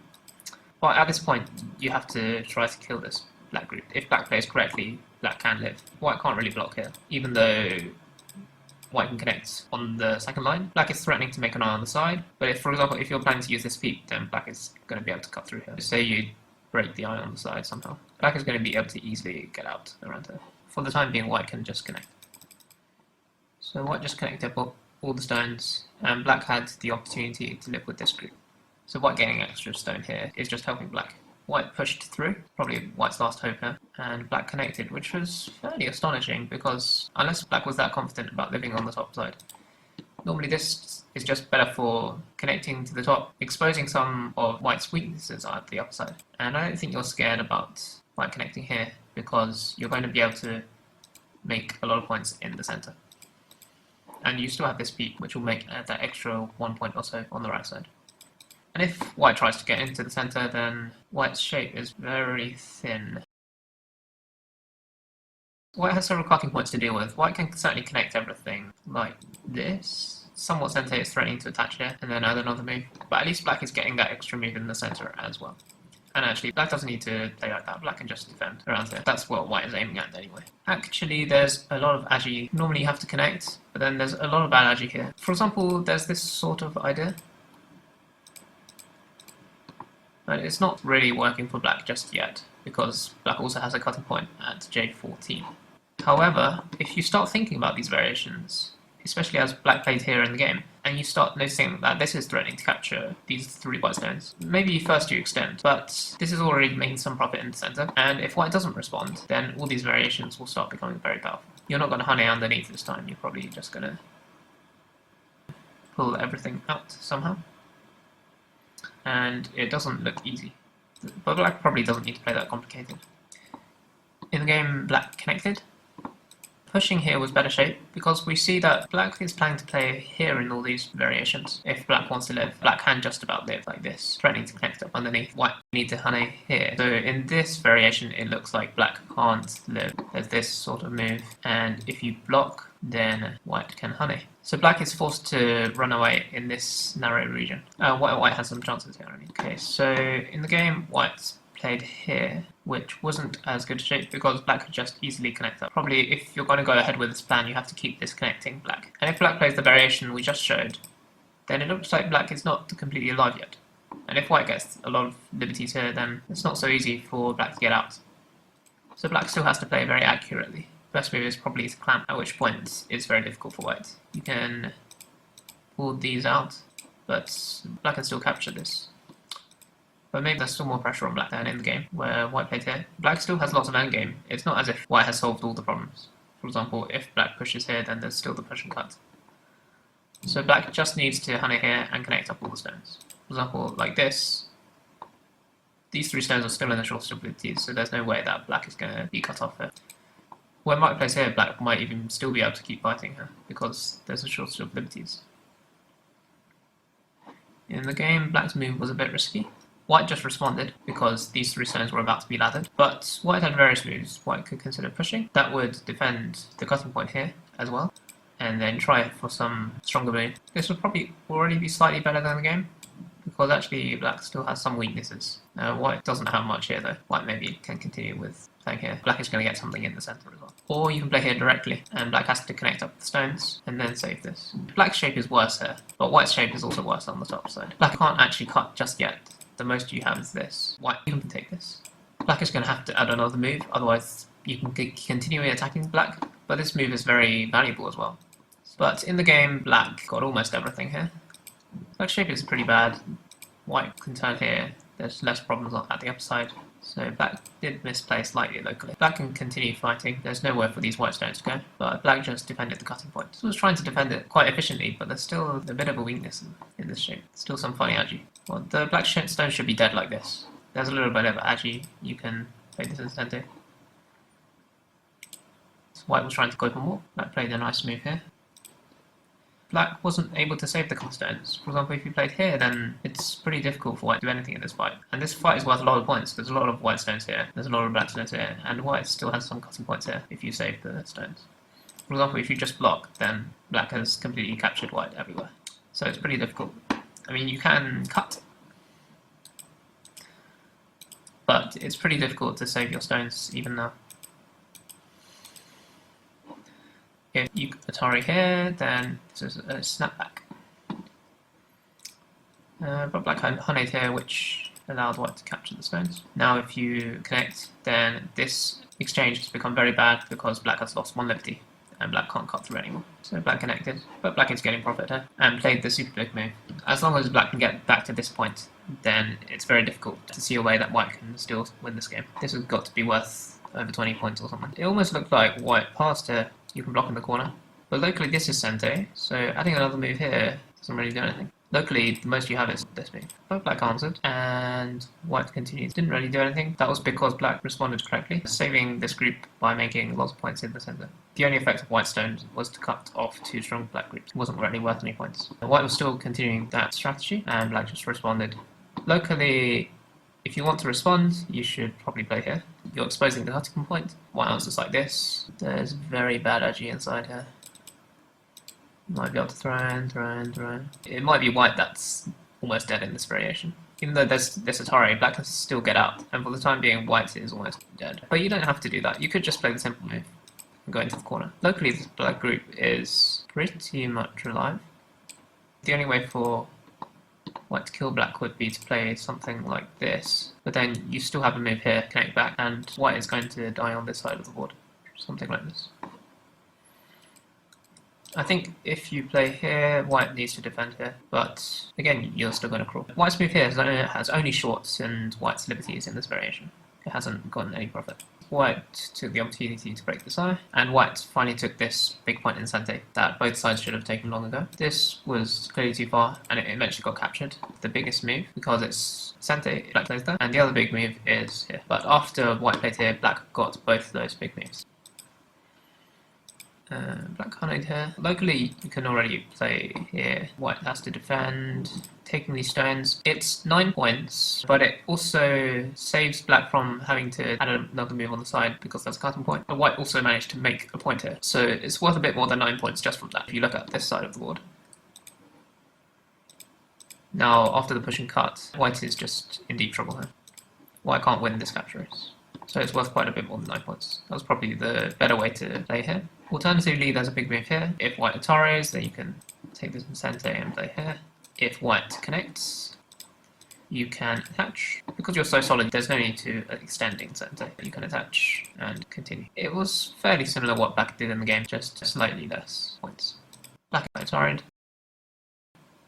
S1: But at this point, you have to try to kill this black group. If black plays correctly, black can live. White can't really block here, even though white can connect on the second line. Black is threatening to make an eye on the side, but if, for example, if you're planning to use this peep, then black is going to be able to cut through here. Say you break the eye on the side somehow. Black is going to be able to easily get out around here. For the time being, white can just connect. So white just connected all the stones, and black had the opportunity to live with this group. So white getting extra stone here is just helping black. White pushed through, probably white's last hope here, and black connected, which was fairly astonishing because unless black was that confident about living on the top side, normally this is just better for connecting to the top, exposing some of white's weaknesses at the upper side. And I don't think you're scared about white connecting here because you're going to be able to make a lot of points in the center. And you still have this peak, which will make that extra 1 point or so on the right side. And if white tries to get into the center, then white's shape is very thin. White has several cutting points to deal with. White can certainly connect everything like this. Somewhat center is threatening to attach here, and then add another move. But at least black is getting that extra move in the center as well. And actually, black doesn't need to play like that. Black can just defend around here. That's what white is aiming at anyway. Actually, there's a lot of agi. Normally you have to connect, but then there's a lot of bad agi here. For example, there's this sort of idea. But it's not really working for black just yet, because black also has a cutting point at J14. However, if you start thinking about these variations, especially as black played here in the game, and you start noticing that this is threatening to capture these 3 white stones, maybe first you extend, but this is already making some profit in the center, and if white doesn't respond, then all these variations will start becoming very powerful. You're not going to honey underneath this time, you're probably just going to pull everything out somehow. And it doesn't look easy. But black probably doesn't need to play that complicated. In the game, black connected. Pushing here was better shape, because we see that black is planning to play here in all these variations. If black wants to live, black can just about live like this, threatening to connect up underneath. White need to honey here. So in this variation, it looks like black can't live. There's this sort of move, and if you block, then white can honey. So black is forced to run away in this narrow region. White has some chances here, I mean. Okay, so in the game, white's played here, which wasn't as good shape because black could just easily connect up. Probably if you're going to go ahead with this plan, you have to keep disconnecting black. And if black plays the variation we just showed, then it looks like black is not completely alive yet. And if white gets a lot of liberties here, then it's not so easy for black to get out. So black still has to play very accurately. Best move is probably to clamp, at which point it's very difficult for white. You can pull these out, but black can still capture this. But maybe there's still more pressure on black than in the game, where white played here. Black still has lots of endgame. It's not as if white has solved all the problems. For example, if black pushes here, then there's still the push and cut. So black just needs to honey here and connect up all the stones. For example, like this, these 3 stones are still in the short stabilities, so there's no way that black is going to be cut off here. When white plays here, black might even still be able to keep fighting her, because there's a shortage of liberties. In the game, black's move was a bit risky. White just responded, because these 3 stones were about to be laddered, but white had various moves. White could consider pushing. That would defend the cutting point here as well, and then try for some stronger move. This would probably already be slightly better than the game, because actually black still has some weaknesses. White doesn't have much here though. White maybe can continue with playing here. Black is going to get something in the center as well. Or you can play here directly, and black has to connect up the stones, and then save this. Black's shape is worse here, but white's shape is also worse on the top side. Black can't actually cut just yet. The most you have is this. White, you can take this. Black is going to have to add another move, otherwise you can continue attacking black, but this move is very valuable as well. But in the game, black got almost everything here. Black's shape is pretty bad. White can turn here, there's less problems at the upper side. So black did misplay slightly locally. Black can continue fighting, there's nowhere for these white stones to go, but black just defended the cutting point. So it was trying to defend it quite efficiently, but there's still a bit of a weakness in this shape. Still some funny agi. Well, the black stone should be dead like this. There's a little bit of agi, you can play this in center. So white was trying to go for more. Black played a nice move here. Black wasn't able to save the cut stones. For example, if you played here, then it's pretty difficult for white to do anything in this fight. And this fight is worth a lot of points. There's a lot of white stones here, there's a lot of black stones here, and white still has some cutting points here if you save the stones. For example, if you just block, then black has completely captured white everywhere. So it's pretty difficult. I mean, you can cut, but it's pretty difficult to save your stones even now. If you Atari here, then this is a snapback. But black honeyed here, which allowed white to capture the stones. Now if you connect, then this exchange has become very bad because black has lost 1 liberty. and black can't cut through anymore. So black connected, but black is getting profit here, and played the super big move. As long as black can get back to this point, then it's very difficult to see a way that white can still win this game. This has got to be worth over 20 points or something. It almost looked like white passed here. You can block in the corner. But locally this is Sente, so adding another move here doesn't really do anything. Locally, the most you have is this move. But black answered, and white continued. Didn't really do anything. That was because black responded correctly, saving this group by making lots of points in the center. The only effect of white stones was to cut off two strong black groups. It wasn't really worth any points. White was still continuing that strategy, and black just responded. Locally, if you want to respond, you should probably play here. You're exposing the cutting point. White answers like this. There's very bad agi inside here. You might be able to throw in. It might be white that's almost dead in this variation. Even though there's this Atari, black can still get out, and for the time being, white is almost dead. But you don't have to do that. You could just play the simple move and go into the corner. Locally, this black group is pretty much alive. The only way for white to kill black would be to play something like this, but then you still have a move here, connect back, and white is going to die on this side of the board. Something like this. I think if you play here, white needs to defend here, but again, you're still going to crawl. White's move here has only shorts and white's liberties in this variation. It hasn't gotten any profit. White took the opportunity to break this eye, and white finally took this big point in Sente that both sides should have taken long ago. This was clearly too far, and it eventually got captured. The biggest move, because it's Sente, black plays there, and the other big move is here. But after white played here, black got both those big moves. Black can't here. Locally, you can already play here. White has to defend, taking these stones. It's 9 points, but it also saves black from having to add another move on the side because that's a cutting point. But white also managed to make a point here, so it's worth a bit more than 9 points just from that if you look at this side of the board. Now, after the push and cut, white is just in deep trouble here. White can't win this capture race, so it's worth quite a bit more than 9 points. That was probably the better way to play here. Alternatively, there's a big move here. If white Ataris, then you can take this in Sente and play here. If white connects, you can attach. Because you're so solid, there's no need to extend in Sente. You can attach and continue. It was fairly similar to what black did in the game, just slightly less points. Black Ataried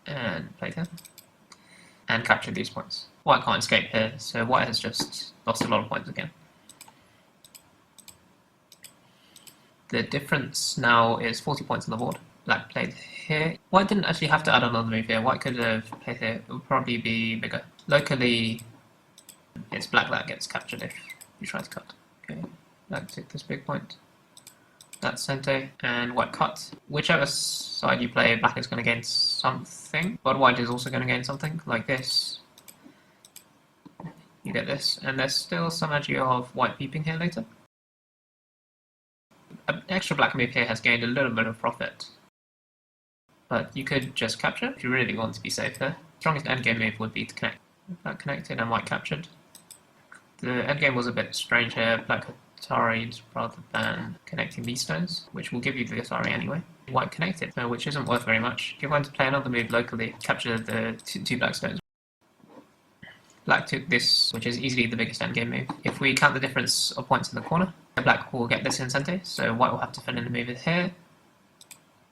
S1: and played here and captured these points. White can't escape here, so white has just lost a lot of points again. The difference now is 40 points on the board. Black played here. White didn't actually have to add another move here. White could have played here. It would probably be bigger. Locally, it's black that gets captured if you try to cut. Okay, black took this big point. That's Sente, and white cut. Whichever side you play, black is going to gain something, but white is also going to gain something, like this. You get this, and there's still some idea of white peeping here later. An extra black move here has gained a little bit of profit, but you could just capture if you really want to be safe there. Strongest endgame move would be to connect. Black connected and white captured. The endgame was a bit strange here. Black Atari'd rather than connecting these stones, which will give you the Atari anyway. White connected, which isn't worth very much. If you're going to play another move locally, capture the two black stones. Black took this, which is easily the biggest endgame move. If we count the difference of points in the corner, black will get this in Sente, so white will have to fill in the move here.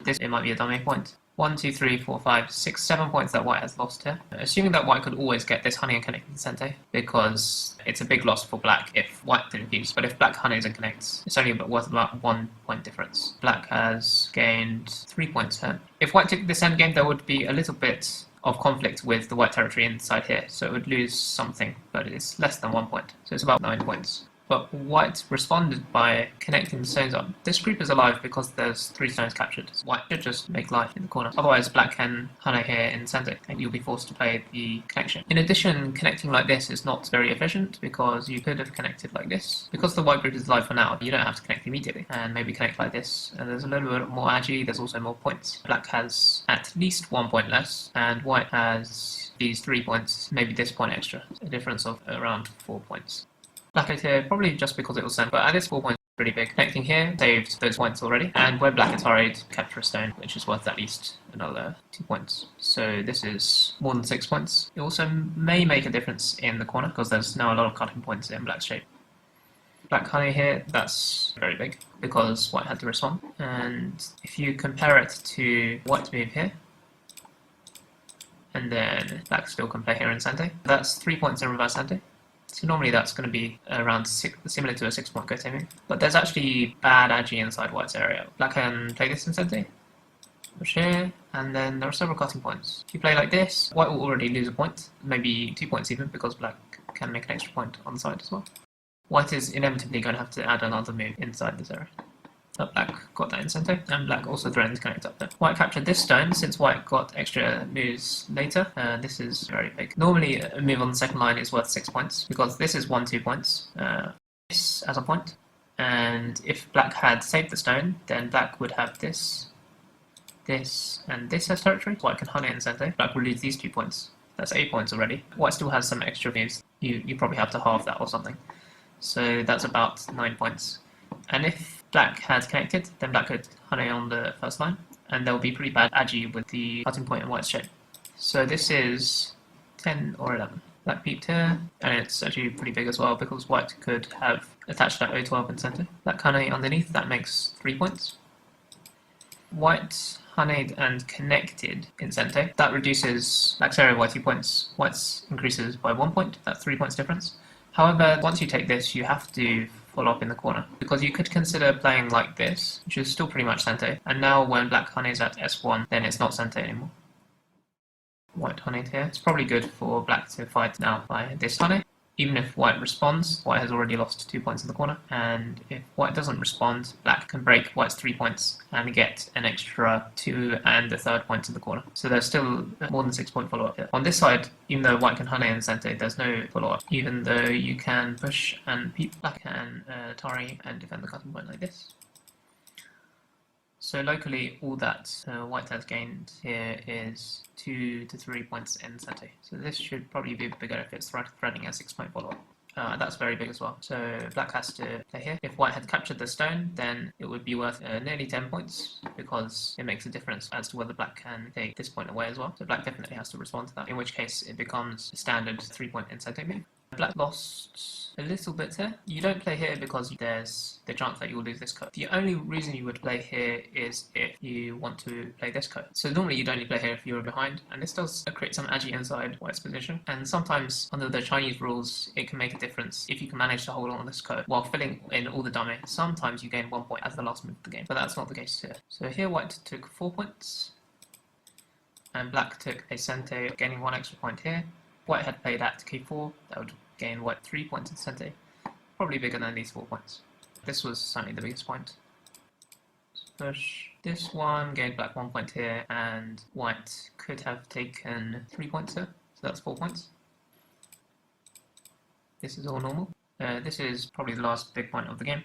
S1: This, it might be a dummy point. 1, 2, 3, 4, 5, 6, 7 points that white has lost here. Assuming that white could always get this honey and connect in Sente, because it's a big loss for black if white didn't fuse. But if black honeys and connects, it's only worth about 1 point difference. Black has gained 3 points here. If white took this endgame, there would be a little bit of conflict with the white territory inside here, so it would lose something, but it's less than 1 point, so it's about 9 points. But white responded by connecting the stones up. This group is alive because there's 3 stones captured. White should just make life in the corner. Otherwise, black can hana here in Sente, and you'll be forced to play the connection. In addition, connecting like this is not very efficient because you could have connected like this. Because the white group is alive for now, you don't have to connect immediately, and maybe connect like this. And there's a little bit more agi, there's also more points. Black has at least 1 point less, and white has these 3 points, maybe this point extra. A difference of around 4 points. Black is here, probably just because it was sent, but at this 4 points is pretty big. Connecting here saved those points already, and where black Atari'd, capture a stone, which is worth at least another 2 points. So this is more than 6 points. It also may make a difference in the corner, because there's now a lot of cutting points in black's shape. black honey here, that's very big because white had to respond. And if you compare it to white's move here, and then black still can play here in Sante, that's 3 points in reverse Sante. So normally that's going to be around similar to a 6-point Gote move. But there's actually bad agi inside white's area. Black can play this in Sante, push here, and then there are several cutting points. If you play like this, white will already lose a point, maybe 2 points even, because black can make an extra point on the side as well. White is inevitably going to have to add another move inside this area. But black got that in Sante, and black also threatened to connect up there. White captured this stone since white got extra moves later. This is very big. Normally a move on the second line is worth 6 points, because this is 2 points. This as a point, and if black had saved the stone, then black would have this, and this as territory. White can hunt it in Sante. Black will lose these 2 points. That's 8 points already. White still has some extra moves. You probably have to halve that or something. So that's about 9 points. And if black had connected, then black could honey on the first line, and there will be pretty bad agi with the cutting point in white's shape. So this is 10 or 11. Black peeped here, and it's actually pretty big as well because white could have attached that O12 in center. Black honey underneath, that makes 3 points. White honeyed and connected in center, that reduces black's area by 2 points. White's increases by 1 point, that's 3 points difference. However, once you take this, you have to follow up in the corner, because you could consider playing like this, which is still pretty much Sante, and now when black honey is at S1, then it's not Sante anymore. White honeyed here. It's probably good for black to fight now by this honey. Even if white responds, white has already lost 2 points in the corner, and if white doesn't respond, black can break white's 3 points and get an extra 2 and a third point in the corner. So there's still more than 6 point follow-up here. On this side, even though white can honey and Sante, there's no follow-up. Even though you can push and peep, black can Tari and defend the cutting point like this. So locally, all that white has gained here is 2 to 3 points in Sante. So this should probably be bigger if it's threatening a 6-point follow-up. That's very big as well. So black has to play here. If white had captured the stone, then it would be worth nearly 10 points, because it makes a difference as to whether black can take this point away as well. So black definitely has to respond to that, in which case it becomes a standard 3-point in Sante move. Black lost a little bit here. You don't play here because there's the chance that you'll lose this code. The only reason you would play here is if you want to play this code. So normally you'd only play here if you were behind, and this does create some agi inside white's position. And sometimes under the Chinese rules, it can make a difference if you can manage to hold on this code while filling in all the dummy. Sometimes you gain 1 point as the last move of the game, but that's not the case here. So here white took 4 points, and black took a Sante, gaining 1 extra point here. White had played at k4, that would gain white 3 points in Sante, probably bigger than these 4 points. This was certainly the biggest point. Push this one, gained black 1 point here, and white could have taken 3 points here, so that's 4 points. This is all normal. This is probably the last big point of the game.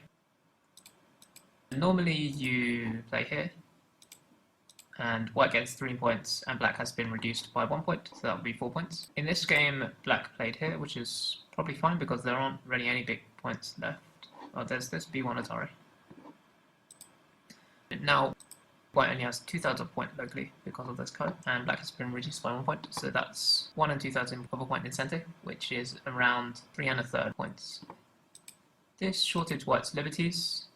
S1: Normally you play here, and white gets 3 points, and black has been reduced by 1 point, so that would be 4 points. In this game, black played here, which is probably fine because there aren't really any big points left. Oh, there's this B1 Atari. But now, white only has 2/3 of a point locally because of this code, and black has been reduced by 1 point, so that's 1 2/3 of a point in Sante, which is around 3 1/3 points. This shorted white's liberties.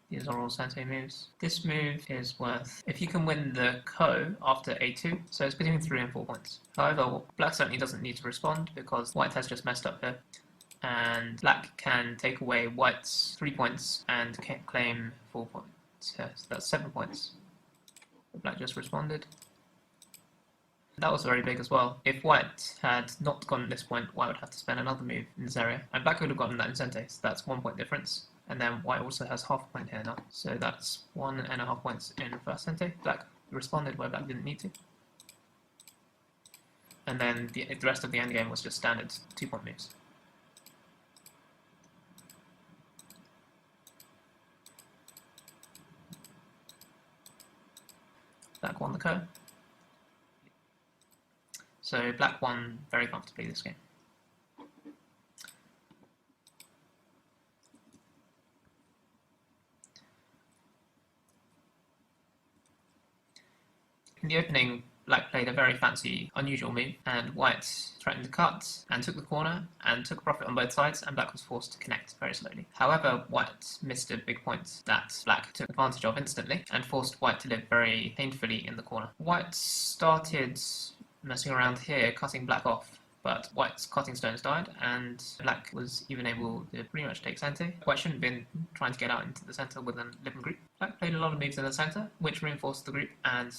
S1: These are all Sante moves. This move is worth, if you can win the ko after a2, so it's between 3 and 4 points. However, black certainly doesn't need to respond because white has just messed up here, and black can take away white's 3 points and claim 4 points. Yeah, so that's 7 points. Black just responded. That was very big as well. If white had not gotten this point, white would have to spend another move in this area, and black would have gotten that in Sante, so that's 1 point difference. And then white also has half a point here now, so that's 1.5 points in first Sante. Black responded where black didn't need to. And then the rest of the endgame was just standard 2 point moves. Black won the ko. So black won very comfortably this game. In the opening, black played a very fancy, unusual move, and white threatened to cut and took the corner and took profit on both sides, and black was forced to connect very slowly. However, white missed a big point that black took advantage of instantly and forced white to live very painfully in the corner. White started messing around here, cutting black off, but white's cutting stones died, and black was even able to pretty much take centre. White shouldn't have been trying to get out into the centre with a living group. Black played a lot of moves in the centre, which reinforced the group and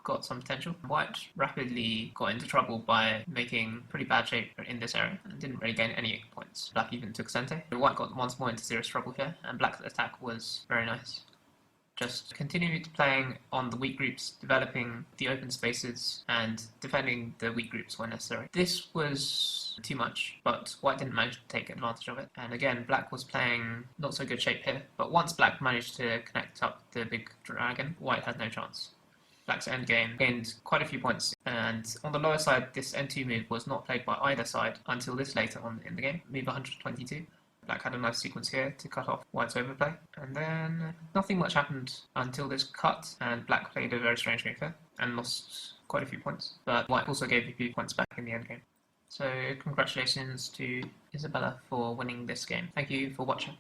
S1: got some potential. White rapidly got into trouble by making pretty bad shape in this area and didn't really gain any points. Black even took centre. White got once more into serious trouble here, and black's attack was very nice. Just continued playing on the weak groups, developing the open spaces, and defending the weak groups when necessary. This was too much, but white didn't manage to take advantage of it. And again, black was playing not so good shape here, but once black managed to connect up the big dragon, white had no chance. Black's endgame gained quite a few points, and on the lower side, this N2 move was not played by either side until this later on in the game, move 122. Black had a nice sequence here to cut off white's overplay, and then nothing much happened until this cut, and black played a very strange move here and lost quite a few points, but white also gave a few points back in the endgame. So congratulations to Isabella for winning this game. Thank you for watching.